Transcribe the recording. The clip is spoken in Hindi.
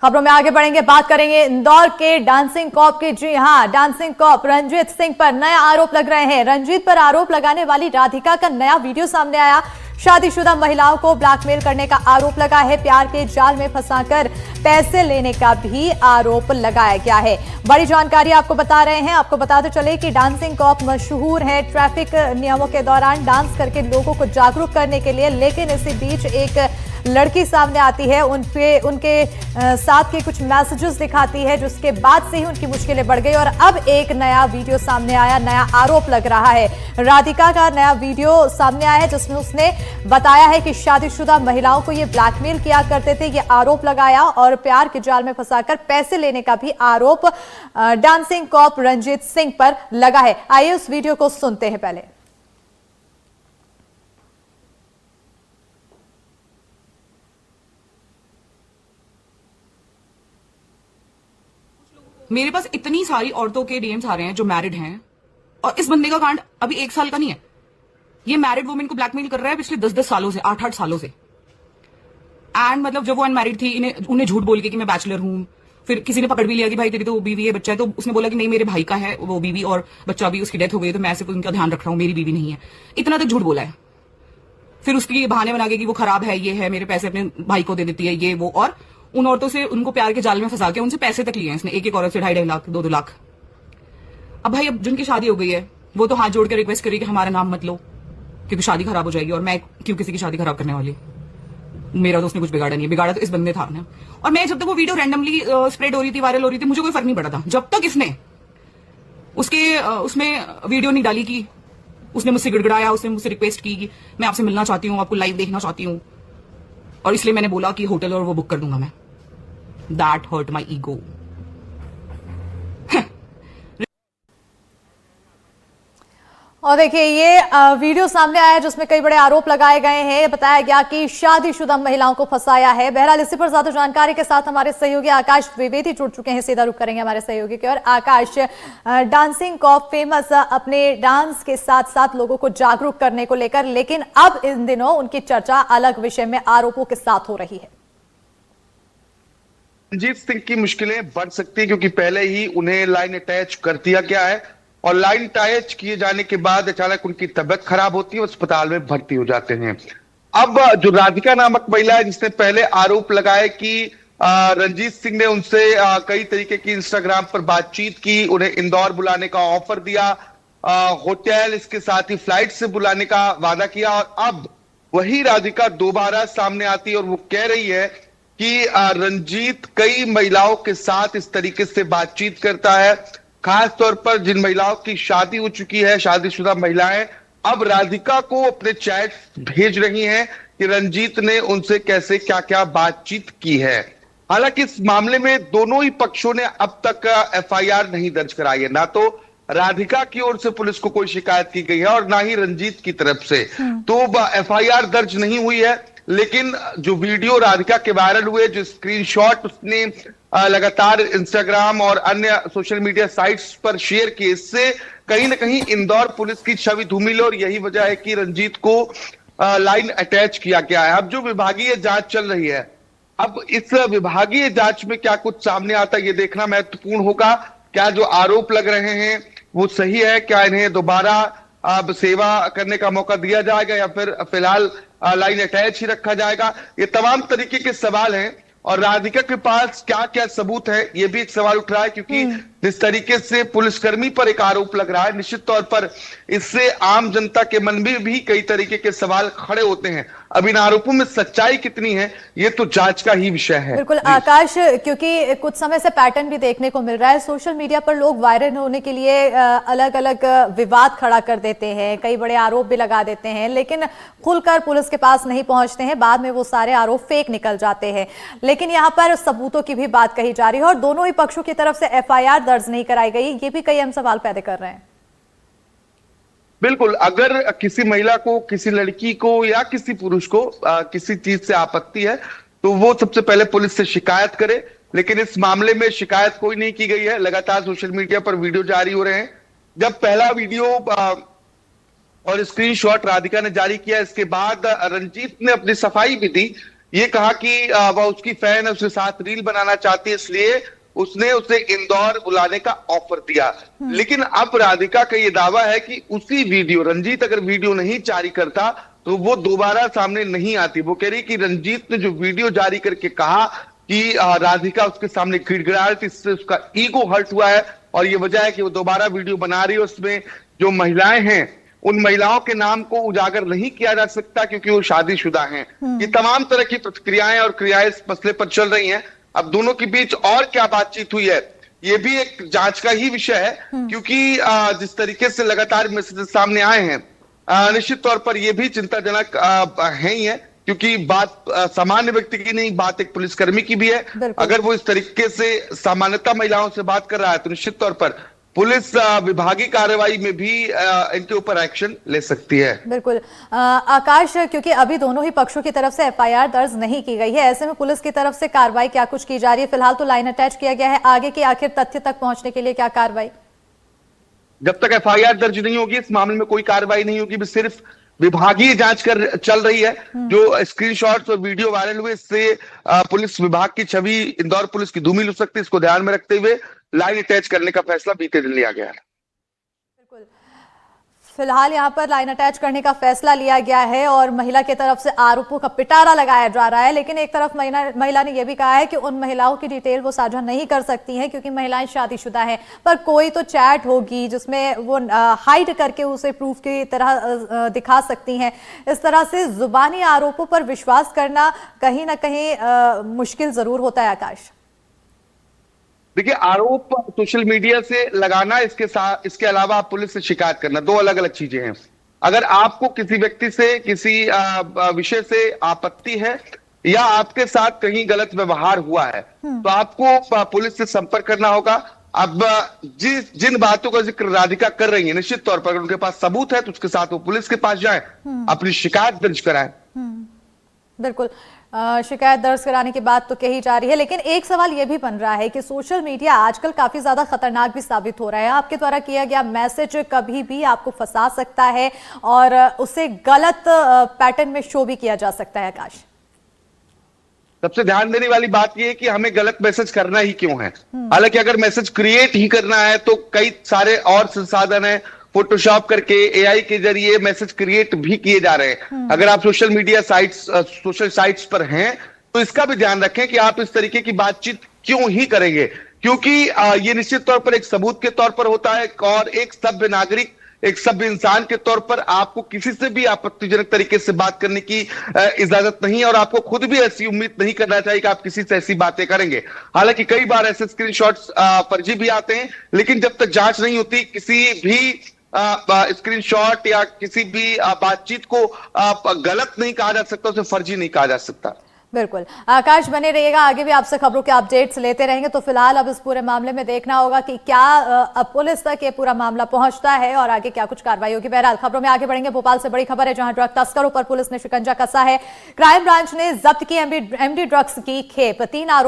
खबरों में आगे बढ़ेंगे, बात करेंगे इंदौर के डांसिंग कॉप की। जी हां, डांसिंग कॉप रंजीत सिंह पर नया आरोप लग रहे हैं। रंजीत पर आरोप लगाने वाली राधिका का नया वीडियो सामने आया। शादीशुदा महिलाओं को ब्लैकमेल करने का आरोप लगा है। प्यार के जाल में फंसाकर पैसे लेने का भी आरोप लगाया गया है। बड़ी जानकारी आपको बता रहे हैं। आपको बताते चले कि डांसिंग कॉप मशहूर है ट्रैफिक नियमों के दौरान डांस करके लोगों को जागरूक करने के लिए, लेकिन इसी बीच एक लड़की सामने आती है, उनके साथ के कुछ मैसेजेस दिखाती है, जिसके बाद से ही उनकी मुश्किलें बढ़ गई और अब एक नया वीडियो सामने आया, नया आरोप लग रहा है। राधिका का नया वीडियो सामने आया है जिसमें उसने बताया है कि शादीशुदा महिलाओं को ये ब्लैकमेल किया करते थे, ये आरोप लगाया और प्यार के जाल में फंसाकर पैसे लेने का भी आरोप डांसिंग कॉप रंजीत सिंह पर लगा है। आइए उस वीडियो को सुनते हैं पहले। मेरे पास इतनी सारी औरतों के डीएम्स आ रहे हैं जो मैरिड हैं, और इस बंदे का कांड अभी 1 साल का नहीं है। ये मैरिड वुमेन को ब्लैकमेल कर रहा है पिछले 10-10 सालों से, 8-8 सालों से। एंड मतलब जब वो अनमैरिड थी, उन्हें झूठ बोल के कि मैं बैचलर हूं, फिर किसी ने पकड़ भी लिया कि भाई तेरी तो बीवी है, बच्चा है, तो उसने बोला कि नहीं मेरे भाई का है वो बीवी और बच्चा भी, उसकी डेथ हो गई, तो मैं सिर्फ उनका ध्यान रख रहा हूं, मेरी बीवी नहीं है। इतना तक झूठ बोला है। फिर उसकी बहाने बना के कि वो खराब है, ये है, मेरे पैसे अपने भाई को दे देती है, ये वो, और उन औरतों से उनको प्यार के जाल में फंसा के उनसे पैसे तक लिए हैं इसने, एक औरत से 2.5 लाख 2-2 लाख। अब भाई अब जिनकी शादी हो गई है वो तो हाथ जोड़ के रिक्वेस्ट करी कि हमारा नाम मत लो क्योंकि शादी खराब हो जाएगी, और मैं क्यों किसी की शादी खराब करने वाली। मेरा तो उसने कुछ बिगाड़ा नहीं है, बिगाड़ा तो इस बंदे था ना। और मैं जब तक वो वीडियो रैंडमली स्प्रेड हो रही थी, वायरल हो रही थी, मुझे कोई फर्क नहीं पड़ा था, जब तक इसने उसमें वीडियो नहीं डाली कि उसने मुझसे गिड़गिड़ाया, उसने मुझसे रिक्वेस्ट की कि मैं आपसे मिलना चाहती हूँ, आपको लाइव देखना चाहती हूँ, और इसलिए मैंने बोला कि होटल और वो बुक कर दूंगा मैं। That hurt my ego. और देखिए ये वीडियो सामने आया जिसमें कई बड़े आरोप लगाए गए हैं। बताया गया कि शादीशुदा महिलाओं को फंसाया है। बहरहाल इसी पर ज्यादा जानकारी के साथ हमारे सहयोगी आकाश द्विवेदी जुड़ चुके हैं। सीधा रुख करेंगे हमारे सहयोगी के। और आकाश, डांसिंग कॉप फेमस अपने डांस के साथ साथ लोगों को जागरूक करने को लेकर, लेकिन अब इन दिनों उनकी चर्चा अलग विषय में आरोपों के साथ हो रही है। रंजीत सिंह की मुश्किलें बढ़ सकती है क्योंकि पहले ही उन्हें लाइन अटैच कर दिया गया है और लाइन अटैच किए जाने के बाद अचानक उनकी तबीयत खराब होती है, अस्पताल में भर्ती हो जाते हैं। अब जो राधिका नामक महिला है जिसने पहले आरोप लगाए कि रंजीत सिंह ने उनसे कई तरीके की इंस्टाग्राम पर बातचीत की, उन्हें इंदौर बुलाने का ऑफर दिया, होटल, इसके साथ ही फ्लाइट से बुलाने का वादा किया, और अब वही राधिका दोबारा सामने आती है और वो कह रही है कि रंजीत कई महिलाओं के साथ इस तरीके से बातचीत करता है, खास तौर पर जिन महिलाओं की शादी हो चुकी है, शादीशुदा महिलाएं अब राधिका को अपने चैट भेज रही हैं कि रंजीत ने उनसे कैसे क्या क्या बातचीत की है। हालांकि इस मामले में दोनों ही पक्षों ने अब तक एफआईआर नहीं दर्ज कराई है। ना तो राधिका की ओर से पुलिस को कोई शिकायत की गई है और ना ही रंजीत की तरफ से, तो एफआईआर दर्ज नहीं हुई है। लेकिन जो वीडियो राधिका के वायरल हुए, जो स्क्रीनशॉट उसने लगातार इंस्टाग्राम और अन्य सोशल मीडिया साइट्स पर शेयर किए, इससे कहीं ना कहीं इंदौर पुलिस की छवि धूमिल, और यही वजह है कि रंजीत को लाइन अटैच किया गया है। अब जो विभागीय जांच चल रही है, अब इस विभागीय जांच में क्या कुछ सामने आता है ये देखना महत्वपूर्ण होगा। क्या जो आरोप लग रहे हैं वो सही है, क्या इन्हें दोबारा अब सेवा करने का मौका दिया जाएगा या फिर फिलहाल लाइन अटैच ही रखा जाएगा, ये तमाम तरीके के सवाल हैं। और राधिका के पास क्या क्या सबूत है ये भी एक सवाल उठ रहा है, क्योंकि जिस तरीके से पुलिसकर्मी पर एक आरोप लग रहा है, निश्चित तौर पर इससे आम जनता के मन में भी कई तरीके के सवाल खड़े होते हैं। अब इन आरोपों में सच्चाई कितनी है ये तो जांच का ही विषय है। बिल्कुल आकाश, क्योंकि कुछ समय से पैटर्न भी देखने को मिल रहा है, सोशल मीडिया पर लोग वायरल होने के लिए अलग अलग विवाद खड़ा कर देते हैं, कई बड़े आरोप भी लगा देते हैं, लेकिन खुलकर पुलिस के पास नहीं पहुंचते हैं, बाद में वो सारे आरोप फेक निकल जाते हैं। लेकिन यहाँ पर सबूतों की भी बात कही जा रही है और दोनों ही पक्षों की तरफ से एफआईआर दर्ज नहीं कराई गई, ये भी कई अहम सवाल पैदा कर रहे हैं। बिल्कुल, अगर किसी महिला को, किसी लड़की को या किसी पुरुष को किसी चीज से आपत्ति है तो वो सबसे पहले पुलिस से शिकायत करे, लेकिन इस मामले में शिकायत कोई नहीं की गई है। लगातार सोशल मीडिया पर वीडियो जारी हो रहे हैं। जब पहला वीडियो और स्क्रीनशॉट राधिका ने जारी किया, इसके बाद रंजीत ने अपनी सफाई भी दी ये कहा कि वह उसकी फैन है, उसके साथ रील बनाना चाहती है, इसलिए उसने उसे इंदौर बुलाने का ऑफर दिया। लेकिन अब राधिका का ये दावा है कि उसी वीडियो, रंजीत अगर वीडियो नहीं जारी करता तो वो दोबारा सामने नहीं आती। वो कह रही कि रंजीत ने जो वीडियो जारी करके कहा कि राधिका उसके सामने गिड़गिड़ा रही थी, इससे उसका ईगो हर्ट हुआ है और ये वजह है कि वो दोबारा वीडियो बना रही है। उसमें जो महिलाएं हैं उन महिलाओं के नाम को उजागर नहीं किया जा सकता क्योंकि वो शादीशुदा हैं। ये तमाम तरह की प्रतिक्रियाएं और क्रियाएं इस मसले पर चल रही हैं। अब दोनों के बीच और क्या बातचीत हुई है ये भी एक जांच का ही विषय है, क्योंकि जिस तरीके से लगातार मैसेजेस सामने आए हैं, निश्चित तौर पर यह भी चिंताजनक है ही है, क्योंकि बात सामान्य व्यक्ति की नहीं, बात एक पुलिसकर्मी की भी है। अगर वो इस तरीके से सामान्यतः महिलाओं से बात कर रहा है तो निश्चित तौर पर पुलिस विभागीय कार्रवाई में भी इनके ऊपर एक्शन ले सकती है। बिल्कुल आकाश, क्योंकि अभी दोनों ही पक्षों की तरफ से एफआईआर दर्ज नहीं की गई है, ऐसे में पुलिस की तरफ से कार्रवाई क्या कुछ की जा रही है? फिलहाल तो लाइन अटैच किया गया है, आगे के आखिर तथ्य तक पहुंचने के लिए क्या कार्रवाई? जब तक एफआईआर दर्ज नहीं होगी इस मामले में कोई कार्रवाई नहीं होगी, सिर्फ विभागीय जांच चल रही है। जो स्क्रीनशॉट्स और वीडियो वायरल हुए इससे पुलिस विभाग की छवि इंदौर पुलिस की धूमिल हो सकती है। इसको ध्यान में रखते हुए लाइन अटैच करने का फैसला बीते दिन लिया गया है। बिल्कुल, फिलहाल यहाँ पर लाइन अटैच करने का फैसला लिया गया है और महिला की तरफ से आरोपों का पिटारा लगाया जा रहा है, लेकिन एक तरफ महिला ने यह भी कहा है कि उन महिलाओं की डिटेल वो साझा नहीं कर सकती हैं क्योंकि महिलाएं शादीशुदा हैं। पर कोई तो चैट होगी जिसमें वो हाइड करके उसे प्रूफ की तरह दिखा सकती हैं। इस तरह से जुबानी आरोपों पर विश्वास करना कहीं ना कहीं मुश्किल जरूर होता है आकाश। देखिए, आरोप सोशल मीडिया से लगाना, इसके अलावा आप पुलिस से शिकायत करना, दो अलग अलग चीजें हैं। अगर आपको किसी व्यक्ति से किसी विषय से आपत्ति है या आपके साथ कहीं गलत व्यवहार हुआ है तो आपको पुलिस से संपर्क करना होगा। अब जिन बातों का जिक्र राधिका कर रही है, निश्चित तौर पर अगर उनके पास सबूत है तो उसके साथ वो पुलिस के पास जाए, अपनी शिकायत दर्ज कराएं। बिल्कुल, शिकायत दर्ज कराने की बात तो कही जा रही है, लेकिन एक सवाल यह भी बन रहा है कि सोशल मीडिया आजकल काफी ज्यादा खतरनाक भी साबित हो रहा है। आपके द्वारा किया गया मैसेज कभी भी आपको फंसा सकता है और उसे गलत पैटर्न में शो भी किया जा सकता है। आकाश, सबसे ध्यान देने वाली बात यह है कि हमें गलत मैसेज करना ही क्यों है। हालांकि अगर मैसेज क्रिएट ही करना है तो कई सारे और संसाधन है, फोटोशॉप करके एआई के जरिए मैसेज क्रिएट भी किए जा रहे हैं। अगर आप social media sites, social sites पर हैं तो इसका भी ध्यान रखें कि आप इस तरीके की बातचीत क्यों ही करेंगे, क्योंकि ये निश्चित तौर पर एक सबूत के तौर पर होता है और एक सभ्य नागरिक, एक सभ्य इंसान के तौर पर आपको किसी से भी आपत्तिजनक तरीके से बात करने की इजाजत नहीं है और आपको खुद भी ऐसी उम्मीद नहीं करना चाहिए कि आप किसी से ऐसी बातें करेंगे। हालांकि कई बार ऐसे स्क्रीनशॉट्स फर्जी भी आते हैं, लेकिन जब तक जांच नहीं होती किसी भी स्क्रीनशॉट या किसी भी बातचीत को गलत नहीं कहा जा सकता, उसे फर्जी नहीं कहा जा सकता। बिल्कुल आकाश, बने रहिएगा, आगे भी आपसे खबरों के अपडेट्स लेते रहेंगे। तो फिलहाल अब इस पूरे मामले में देखना होगा कि क्या अब पुलिस तक ये पूरा मामला पहुंचता है और आगे क्या कुछ कार्रवाई होगी। बहरहाल खबरों में आगे बढ़ेंगे। भोपाल से बड़ी खबर है जहां ड्रग तस्करों पर पुलिस ने शिकंजा कसा है। क्राइम ब्रांच ने जब्त की एमडी ड्रग्स की खेप। 3 आरोप